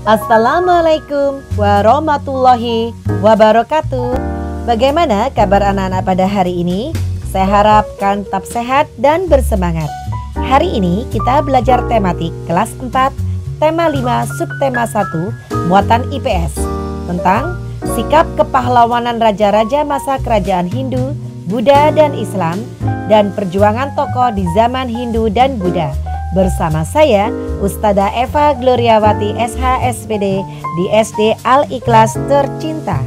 Assalamualaikum warahmatullahi wabarakatuh. Bagaimana kabar anak-anak pada hari ini? Saya harap kalian tetap sehat dan bersemangat. Hari ini kita belajar tematik kelas 4, tema 5, subtema 1, muatan IPS, tentang sikap kepahlawanan raja-raja masa kerajaan Hindu, Buddha, dan Islam, dan perjuangan tokoh di zaman Hindu dan Buddha. Bersama saya, Ustadzah Eva Gloriawati SHSPD di SD Al-Ikhlas Tercinta.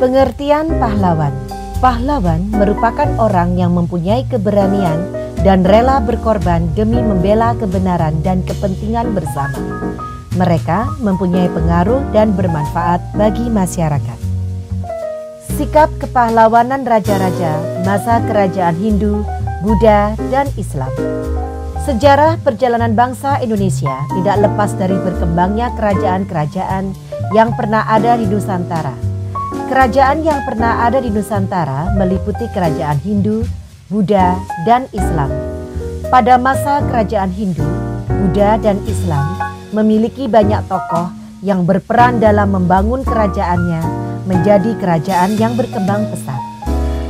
Pengertian pahlawan. Pahlawan merupakan orang yang mempunyai keberanian dan rela berkorban demi membela kebenaran dan kepentingan bersama. Mereka mempunyai pengaruh dan bermanfaat bagi masyarakat. Sikap kepahlawanan raja-raja masa kerajaan Hindu, Buddha, dan Islam. Sejarah perjalanan bangsa Indonesia tidak lepas dari berkembangnya kerajaan-kerajaan yang pernah ada di Nusantara. Kerajaan yang pernah ada di Nusantara meliputi kerajaan Hindu, Buddha, dan Islam. Pada masa kerajaan Hindu, Buddha, dan Islam memiliki banyak tokoh yang berperan dalam membangun kerajaannya menjadi kerajaan yang berkembang pesat.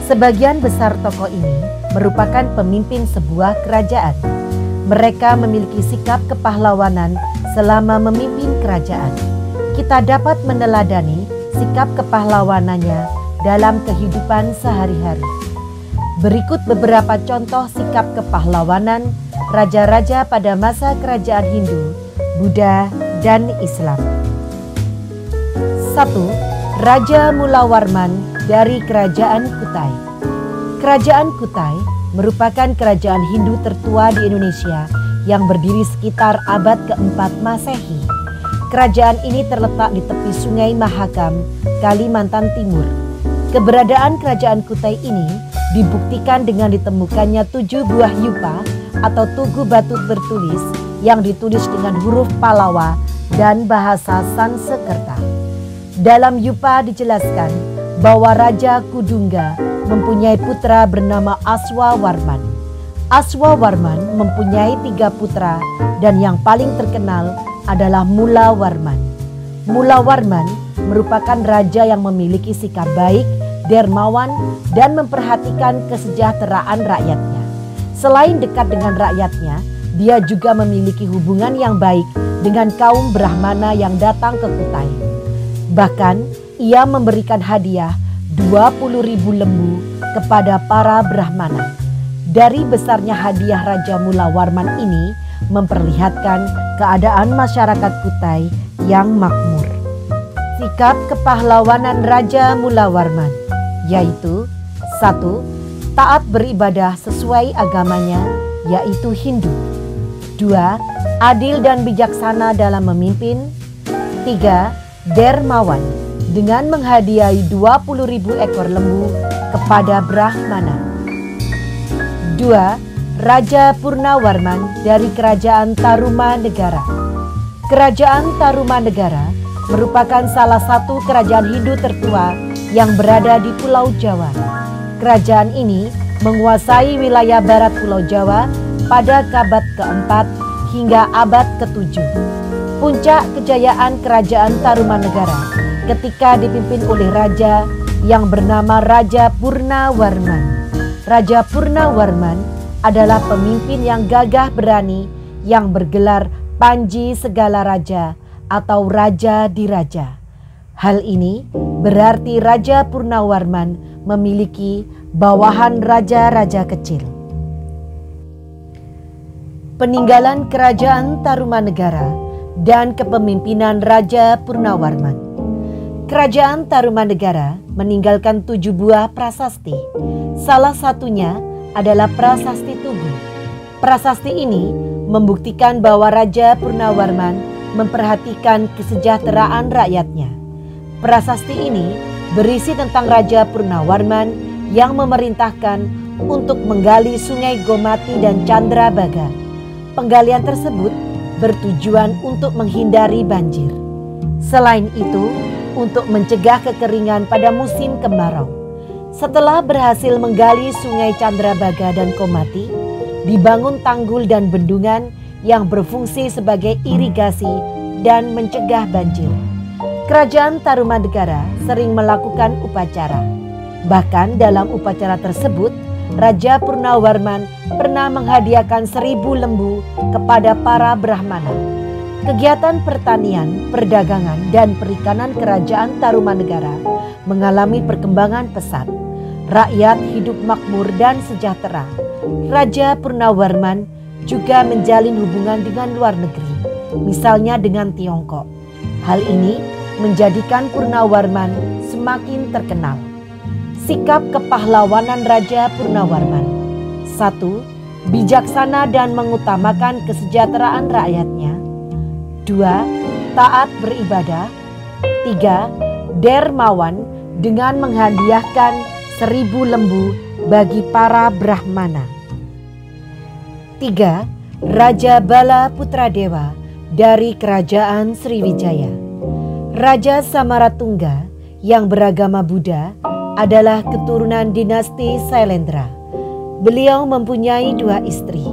Sebagian besar tokoh ini merupakan pemimpin sebuah kerajaan. Mereka memiliki sikap kepahlawanan selama memimpin kerajaan. Kita dapat meneladani sikap kepahlawanannya dalam kehidupan sehari-hari. Berikut beberapa contoh sikap kepahlawanan raja-raja pada masa kerajaan Hindu, Buddha, dan Islam. 1. Raja Mulawarman dari Kerajaan Kutai. Kerajaan Kutai merupakan kerajaan Hindu tertua di Indonesia yang berdiri sekitar abad keempat Masehi. Kerajaan ini terletak di tepi Sungai Mahakam, Kalimantan Timur. Keberadaan kerajaan Kutai ini dibuktikan dengan ditemukannya 7 buah yupa atau tugu batu bertulis yang ditulis dengan huruf Palawa dan bahasa Sanskerta. Dalam yupa dijelaskan bahwa Raja Kudungga mempunyai putra bernama Aswawarman. Aswawarman mempunyai 3 putra dan yang paling terkenal adalah Mulawarman. Mulawarman merupakan raja yang memiliki sikap baik, dermawan, dan memperhatikan kesejahteraan rakyatnya. Selain dekat dengan rakyatnya, dia juga memiliki hubungan yang baik dengan kaum Brahmana yang datang ke Kutai. Bahkan ia memberikan hadiah 20.000 lembu kepada para Brahmana. Dari besarnya hadiah Raja Mulawarman ini memperlihatkan keadaan masyarakat Kutai yang makmur. Sikap kepahlawanan Raja Mulawarman yaitu 1. Taat beribadah sesuai agamanya yaitu Hindu. 2. Adil dan bijaksana dalam memimpin. 3. Dermawan dengan menghadiahi 20.000 ekor lembu kepada Brahmana. 2. Raja Purnawarman dari Kerajaan Tarumanegara. Kerajaan Tarumanegara merupakan salah satu kerajaan Hindu tertua yang berada di Pulau Jawa. Kerajaan ini menguasai wilayah barat Pulau Jawa pada abad keempat hingga abad ke-7. Puncak kejayaan Kerajaan Tarumanegara ketika dipimpin oleh raja yang bernama Raja Purnawarman. Raja Purnawarman adalah pemimpin yang gagah berani yang bergelar Panji Segala Raja atau Raja Diraja. Hal ini berarti Raja Purnawarman memiliki bawahan raja-raja kecil. Peninggalan Kerajaan Tarumanegara dan kepemimpinan Raja Purnawarman. Kerajaan Tarumanegara meninggalkan 7 buah prasasti. Salah satunya adalah Prasasti Tugu. Prasasti ini membuktikan bahwa Raja Purnawarman memperhatikan kesejahteraan rakyatnya. Prasasti ini berisi tentang Raja Purnawarman yang memerintahkan untuk menggali Sungai Gomati dan Candrabaga. Penggalian tersebut bertujuan untuk menghindari banjir. Selain itu, untuk mencegah kekeringan pada musim kemarau. Setelah berhasil menggali Sungai Candrabaga dan Komati, dibangun tanggul dan bendungan yang berfungsi sebagai irigasi dan mencegah banjir. Kerajaan Tarumanegara sering melakukan upacara. Bahkan dalam upacara tersebut, Raja Purnawarman pernah menghadiahkan 1000 lembu kepada para Brahmana. Kegiatan pertanian, perdagangan, dan perikanan kerajaan Tarumanegara mengalami perkembangan pesat. Rakyat hidup makmur dan sejahtera. Raja Purnawarman juga menjalin hubungan dengan luar negeri, misalnya dengan Tiongkok. Hal ini menjadikan Purnawarman semakin terkenal. Sikap kepahlawanan Raja Purnawarman. 1. Bijaksana dan mengutamakan kesejahteraan rakyatnya. 2. Taat beribadah. 3. Dermawan dengan menghadiahkan 1000 lembu bagi para Brahmana. 3. Raja Bala Putradewa dari Kerajaan Sriwijaya. Raja Samaratungga yang beragama Buddha adalah keturunan dinasti Sailendra. Beliau mempunyai 2 istri.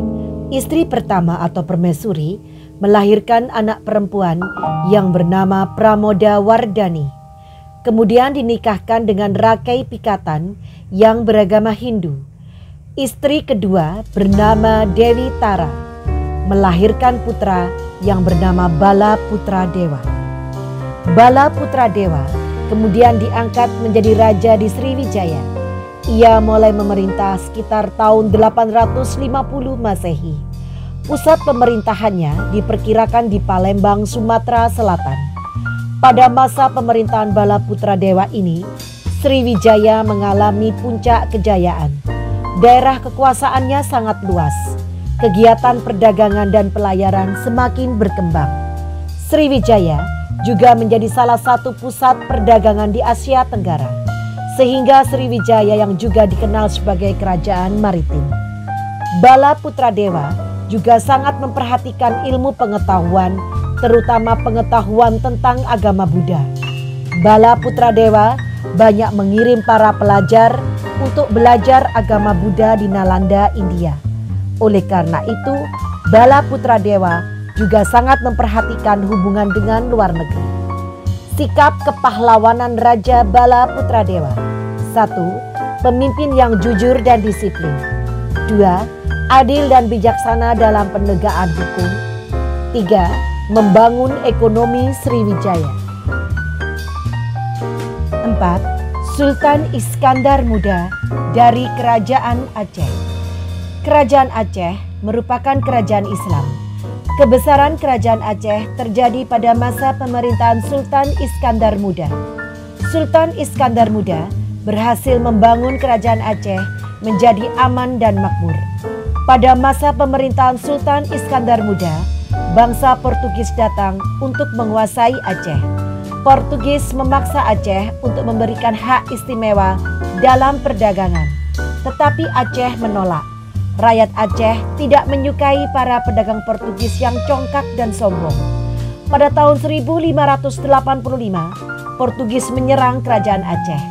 Istri pertama atau permaisuri melahirkan anak perempuan yang bernama Pramoda Wardani. Kemudian dinikahkan dengan Rakai Pikatan yang beragama Hindu. Istri kedua bernama Dewi Tara, melahirkan putra yang bernama Bala Putradewa. Bala Putradewa kemudian diangkat menjadi raja di Sriwijaya. Ia mulai memerintah sekitar tahun 850 Masehi. Pusat pemerintahannya diperkirakan di Palembang, Sumatera Selatan. Pada masa pemerintahan Bala Putradewa ini, Sriwijaya mengalami puncak kejayaan. Daerah kekuasaannya sangat luas. Kegiatan perdagangan dan pelayaran semakin berkembang. Sriwijaya juga menjadi salah satu pusat perdagangan di Asia Tenggara, sehingga Sriwijaya yang juga dikenal sebagai kerajaan maritim. Bala Putradewa juga sangat memperhatikan ilmu pengetahuan, terutama pengetahuan tentang agama Buddha. Bala Putradewa banyak mengirim para pelajar untuk belajar agama Buddha di Nalanda, India. Oleh karena itu, Bala Putradewa juga sangat memperhatikan hubungan dengan luar negeri. Sikap kepahlawanan Raja Bala Putradewa. 1. Pemimpin yang jujur dan disiplin. 2. Adil dan bijaksana dalam penegakan hukum. 3. Membangun ekonomi Sriwijaya. 4. Sultan Iskandar Muda dari Kerajaan Aceh. Kerajaan Aceh merupakan kerajaan Islam. Kebesaran kerajaan Aceh terjadi pada masa pemerintahan Sultan Iskandar Muda. Sultan Iskandar Muda berhasil membangun kerajaan Aceh menjadi aman dan makmur. Pada masa pemerintahan Sultan Iskandar Muda, bangsa Portugis datang untuk menguasai Aceh. Portugis memaksa Aceh untuk memberikan hak istimewa dalam perdagangan, tetapi Aceh menolak. Rakyat Aceh tidak menyukai para pedagang Portugis yang congkak dan sombong. Pada tahun 1585, Portugis menyerang kerajaan Aceh.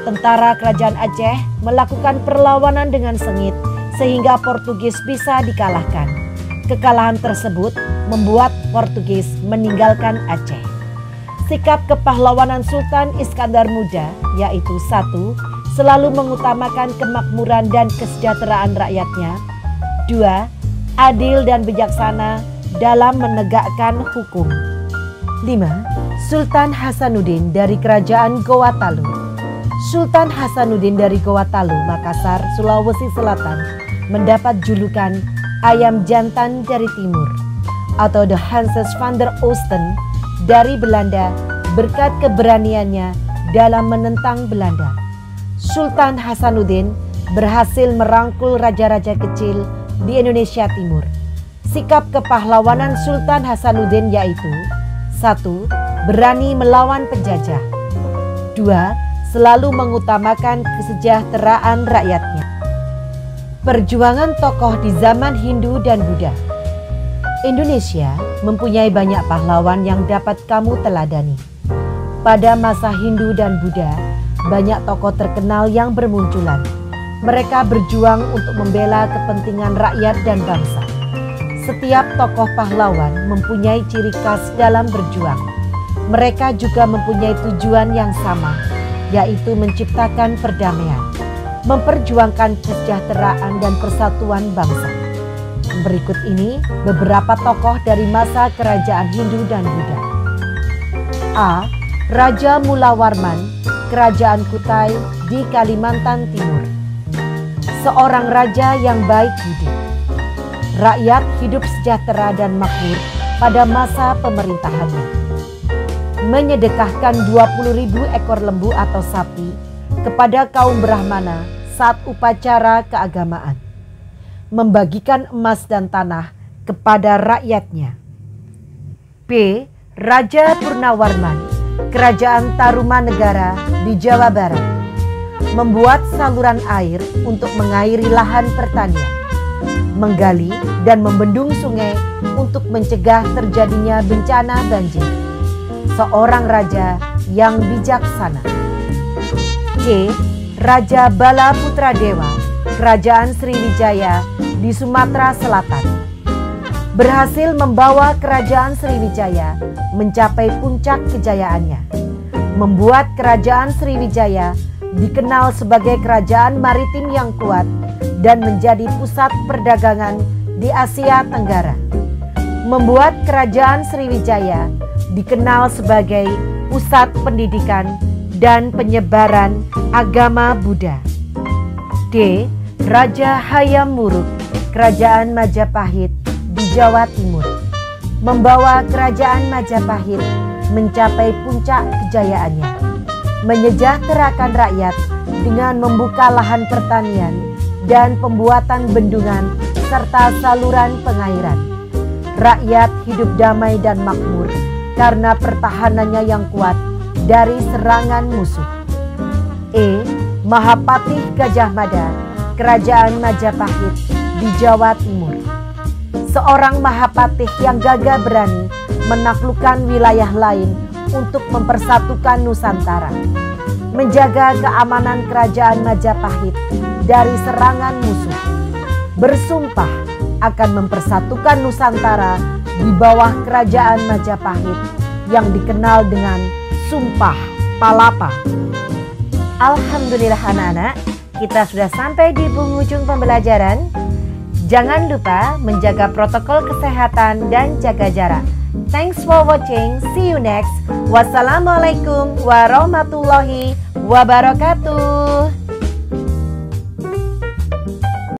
Tentara kerajaan Aceh melakukan perlawanan dengan sengit sehingga Portugis bisa dikalahkan. Kekalahan tersebut membuat Portugis meninggalkan Aceh. Sikap kepahlawanan Sultan Iskandar Muda yaitu 1. Selalu mengutamakan kemakmuran dan kesejahteraan rakyatnya. 2. Adil dan bijaksana dalam menegakkan hukum. 5. Sultan Hasanuddin dari Kerajaan Gowatalu. Sultan Hasanuddin dari Gowatalu, Makassar, Sulawesi Selatan mendapat julukan ayam jantan dari timur atau The Hanses van der Oosten dari Belanda berkat keberaniannya dalam menentang Belanda. Sultan Hasanuddin berhasil merangkul raja-raja kecil di Indonesia Timur. Sikap kepahlawanan Sultan Hasanuddin yaitu 1. Berani melawan penjajah. 2. Selalu mengutamakan kesejahteraan rakyatnya. Perjuangan tokoh di zaman Hindu dan Buddha. Indonesia mempunyai banyak pahlawan yang dapat kamu teladani. Pada masa Hindu dan Buddha, banyak tokoh terkenal yang bermunculan. Mereka berjuang untuk membela kepentingan rakyat dan bangsa. Setiap tokoh pahlawan mempunyai ciri khas dalam berjuang. Mereka juga mempunyai tujuan yang sama, yaitu menciptakan perdamaian, memperjuangkan kesejahteraan dan persatuan bangsa. Berikut ini beberapa tokoh dari masa kerajaan Hindu dan Buddha. A. Raja Mulawarman, Kerajaan Kutai di Kalimantan Timur. Seorang raja yang baik budi. Rakyat hidup sejahtera dan makmur pada masa pemerintahannya. Menyedekahkan 20.000 ekor lembu atau sapi kepada kaum Brahmana saat upacara keagamaan. Membagikan emas dan tanah kepada rakyatnya. B. Raja Purnawarman, Kerajaan Tarumanegara di Jawa Barat. Membuat saluran air untuk mengairi lahan pertanian, menggali dan membendung sungai untuk mencegah terjadinya bencana banjir. Seorang raja yang bijaksana. C. Raja Bala Putradewa, Kerajaan Sriwijaya di Sumatera Selatan. Berhasil membawa Kerajaan Sriwijaya mencapai puncak kejayaannya. Membuat Kerajaan Sriwijaya dikenal sebagai kerajaan maritim yang kuat dan menjadi pusat perdagangan di Asia Tenggara. Membuat Kerajaan Sriwijaya dikenal sebagai pusat pendidikan dan penyebaran agama Buddha. D. Raja Hayam Wuruk, Kerajaan Majapahit di Jawa Timur. Membawa Kerajaan Majapahit mencapai puncak kejayaannya. Menyejahterakan rakyat dengan membuka lahan pertanian dan pembuatan bendungan serta saluran pengairan. Rakyat hidup damai dan makmur karena pertahanannya yang kuat dari serangan musuh. E. Mahapatih Gajah Mada, Kerajaan Majapahit di Jawa Timur. Seorang Mahapatih yang gagah berani menaklukkan wilayah lain untuk mempersatukan Nusantara, menjaga keamanan Kerajaan Majapahit dari serangan musuh, bersumpah akan mempersatukan Nusantara di bawah Kerajaan Majapahit yang dikenal dengan Sumpah Palapa. Alhamdulillah anak-anak, kita sudah sampai di penghujung pembelajaran. Jangan lupa menjaga protokol kesehatan dan jaga jarak. Thanks for watching. See you next. Wassalamualaikum warahmatullahi wabarakatuh.